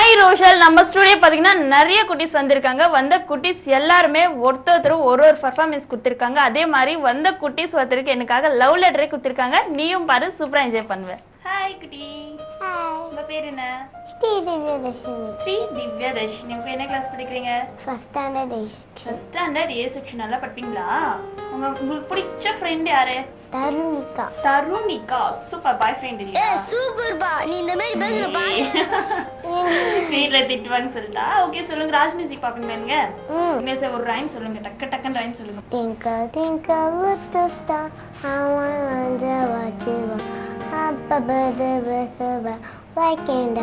Hi ரோஷல், நம்ம studio பாத்தீங்கன்னா நிறைய குட்டீஸ் வந்திருக்காங்க. வந்த குட்டீஸ் எல்லாருமே ஒருத்தரும் ஒரு பெர்ஃபார்மன்ஸ் கொடுத்திருக்காங்க. அதே மாதிரி வந்த குட்டீஸ் ஒருத்தருக்கு எனக்காக லவ் லெட்டரே கொடுத்திருக்காங்க. நீயும் பாரு, சூப்பரா என்ஜாய் பண்ணுவ. ஹாய் குட்டி. ஹாய். உங்க பேர் என்ன? ஸ்ரீ திவ்யதர்ஷினி. ஸ்ரீ திவ்யதர்ஷினி. உங்க என்ன கிளாஸ் படிக்கிறீங்க? First standard A section. First standard A section. நல்லா படிப்பீங்களா? உங்களுக்கு பிடிச்ச ஃப்ரெண்ட் யாரு? தருணிகா. தருணிகா. சூப்பர். பாய் ஃப்ரெண்ட் இல்லையா? சூப்பர் பா. நீ இந்த மாதிரி பேசுற பாரு. வீட்ல திட்டுவாங்க சொல்லிட்டா. ஓகே, சொல்லுங்க. ராஜ் மியூசிக் பாப்பீங்களா நீங்க? மியூசிக் ஒரு ரைம் சொல்லுங்க. டக்கு ரைம் சொல்லுங்க. Twinkle twinkle little star, how I wonder what you are. Up above the river, like in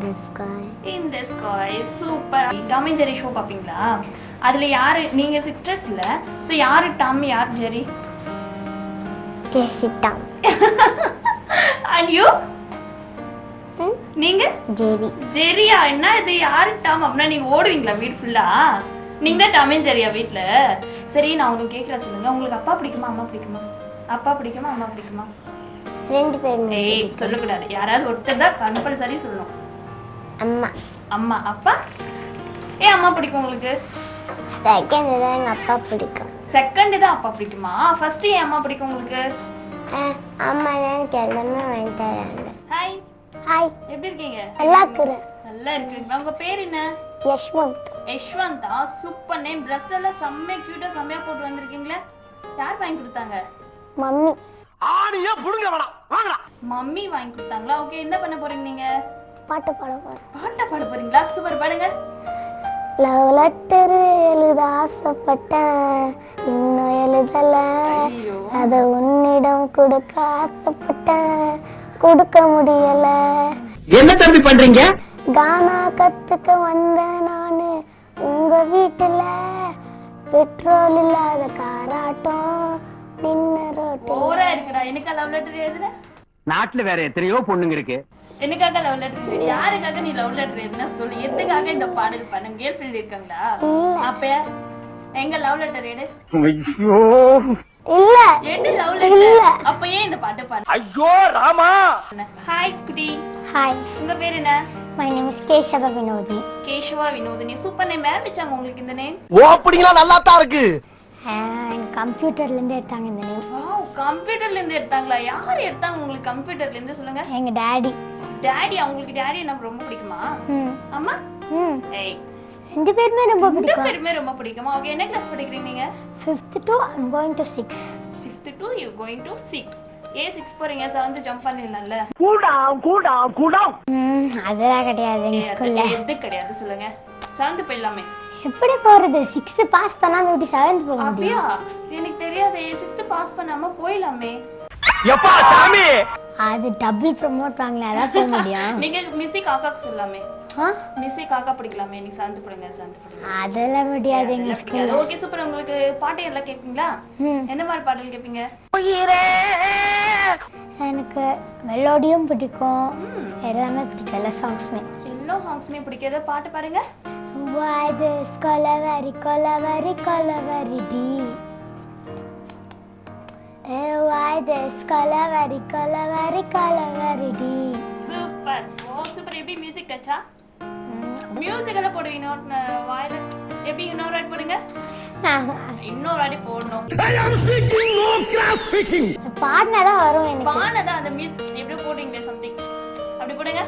the sky. In the sky. Super. Tom and Jerry show பாப்பீங்களா? அதுல யாரு நீங்க சிஸ்டர்ஸ் இல்ல? சோ யாரு டாம், யார் ஜெரி? கேஷிட்டா. And you? நீங்க? ஜெரி. Jeriah? என்ன இது, யாரு டாம்? அப்படின்னா நீங்க ஓடுவீங்களா வீடு ஃபுல்லா? நீங்க தான் டாம் அண்ட் ஜெரியா வீட்ல? சரி, நான் உங்களுக்கு கேக்குறேன், சொல்லுங்க. உங்களுக்கு அப்பா பிடிக்குமா அம்மா பிடிக்குமா? அப்பா பிடிக்குமா அம்மா பிடிக்குமா? ரெண்டு பேரும். ஏய், சொல்லக்கூடாது. யாராவது ஒருத்தர் தான் கம்பல்சரி சொல்லணும். அம்மா. அம்மா. அப்பா? ஏன் அம்மா பிடிக்கும் உங்களுக்கு? செகண்ட் தான் எங்க அப்பா பிடிக்கும். செகண்ட் தான் அப்பா பிடிக்குமா? ஃபர்ஸ்ட் ஏன் அம்மா பிடிக்கும் உங்களுக்கு? அம்மா தான் எனக்கு எல்லாமே வாங்கி தராங்க. ஹாய். ஹாய். எப்படி இருக்கீங்க? நல்லா இருக்கிறேன். நல்லா இருக்கீங்களா? உங்க பேர் என்ன? யஷ்வந்த். யஷ்வந்தா. Super name. ட்ரெஸ் எல்லாம் செம்ம கியூட்டா செம்மையா போட்டு வந்திருக்கீங்களே. யார் வாங்கி கொடுத்தாங்க? மம்மி. ஆணியா புடுங்க வேணாம், வாங்கடா. மம்மி வாங்கி கொடுத்தாங்களா? ஓகே, என்ன பண்ண போறீங்க நீங்க? பாட்டு பாட போறேன். பாட்ட பாட போறீங்களா? சூப்பர், பாடுங்க. லவ் லெட்டர் எழுத ஆசைப்பட்டேன், இன்னும் எழுதல. அத உன்னிடம் கொடுக்க ஆசைப்பட்டேன், கொடுக்க முடியல. என்ன தம்பி பண்றீங்க? கானா கத்துக்க வந்தேன் நானு உங்க வீட்டுல, பெட்ரோல் இல்லாத காராட்டம் நின்ன ரோட்டு. ஓரா இருக்குடா. எனக்கா லவ் லெட்டர் எழுதுற? நாட்டுல வேற எத்தனையோ பொண்ணுங்க இருக்கு. எனக்காக லவ் லெட்டர்? யாருக்காக நீ லவ் லெட்டர் எழுதுனா சொல்லு. எதுக்காக இந்த பாடல் பண்ண? கேர்ள் ஃப்ரெண்ட் இருக்காங்களா? அப்ப எங்க லவ் லெட்டர் எடு. ஐயோ இல்ல எடு லவ் லெட்டர். அப்ப ஏன் இந்த பாட்டு பாடு? ஐயோ ராமா. ஹாய் குட்டி. ஹாய். உங்க பேர் என்ன? My name is Keshava Vinodhi. Keshava Vinodhini. Super name. யார் வச்சாங்க உங்களுக்கு இந்த நேம்? ஓப்பனிங்ல நல்லா தான் இருக்கு. கம்ப்யூட்டர்ல இருந்து எடுத்தாங்க இந்த நேம். வாவ், கம்ப்யூட்டர்ல இருந்து எடுத்தாங்களா? யார் எடுத்தாங்க உங்களுக்கு கம்ப்யூட்டர்ல இருந்து? சொல்லுங்க. எங்க டாடி. டாடி. உங்களுக்கு டாடி என்ன ரொம்ப பிடிக்குமா? அம்மா? ஏய், ரெண்டு பேருமே ரொம்ப ரெண்டு பிடிக்கும். பேருமே ரொம்ப பிடிக்குமா? ஓகே, என்ன கிளாஸ் படிக்கிறீங்க நீங்க? 5th to I'm going to 6. 5th to you going to 6. ஏ 6 போறீங்க? 7th jump பண்ணிடலாம்ல. கூடா அதெல்லாம் கிடையாது எங்க ஸ்கூல்ல. எது கிடையாது சொல்லுங்க. 7th போயிடலாமே. எப்படி போறது? 6th பாஸ் பண்ணாம எப்படி 7th போக முடியும்? அப்படியா? எனக்கு தெரியாது. 6th பாஸ் பண்ணாம போயிடலாமே. எப்பா சாமி, அது டபுள் ப்ரோமோட் வாங்கல, அதான் போக முடியும். நீங்க மிஸ்ஸி காக்காக்கு சொல்லலாமே. மிஸ்ஸி காக்கா பிடிக்கலாமே. நீ 7th போடுங்க. 7th போடுங்க. அதெல்லாம் முடியாது எங்க ஸ்கூல்ல. Okay, super. உங்களுக்கு பாட்டு எல்லாம் கேட்பீங்களா? என்ன மாதிரி பாடல் கேட்பீங்க? எனக்கு மெலோடியும் பிடிக்கும், எல்லாமே பிடிக்கும். எல்லா சாங்ஸ்மே. எல்லா சாங்ஸ்மே பிடிக்காத பாட்டு பாடுங்க. Why this கொலவரி கொலவரி கொலவரி டி. Why this கொலவரி கொலவரி கொலவரி டி. சூப்பர். ஓ சூப்பர். எப்படி மியூசிக் டச்சா? மியூசிக் எல்லாம் போடுவீங்க வாயில. எப்படி இன்னொரு வாட்டி போடுங்க. இன்னொரு வாட்டி போடணும். பாடினாதான் வரும் எனக்கு. பாடினாதான் அந்த மியூசிக் எப்படி போடுவீங்களே சம்திங் அப்படி போடுங்க.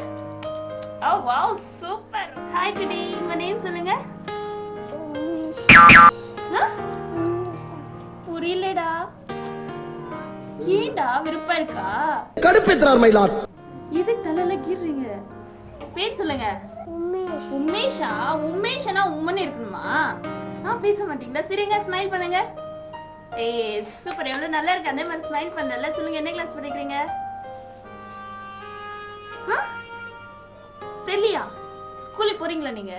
ஓ வாவ், சூப்பர். ஹாய் குட்டி. உங்க நேம் சொல்லுங்க. புரியலடா. ஏண்டா விருப்பம் இருக்கா? கடுப்பேத்துறார் மயிலாட். எது தலையில கீறீங்க? பேர் சொல்லுங்க. உமேஷ். உமேஷா? உமேஷனா உம்மனே இருக்கணுமா? பேச மாட்டீங்களா? சரிங்க, ஸ்மைல் பண்ணுங்க. ஏய் சூப்பர். எவ்வளவு நல்லா இருக்கு. அதே மாதிரி ஸ்மைல் பண்ணல. சொல்லுங்க, என்ன கிளாஸ் படிக்கிறீங்க? தெரியலையா? ஸ்கூலுக்கு போறீங்களா நீங்க?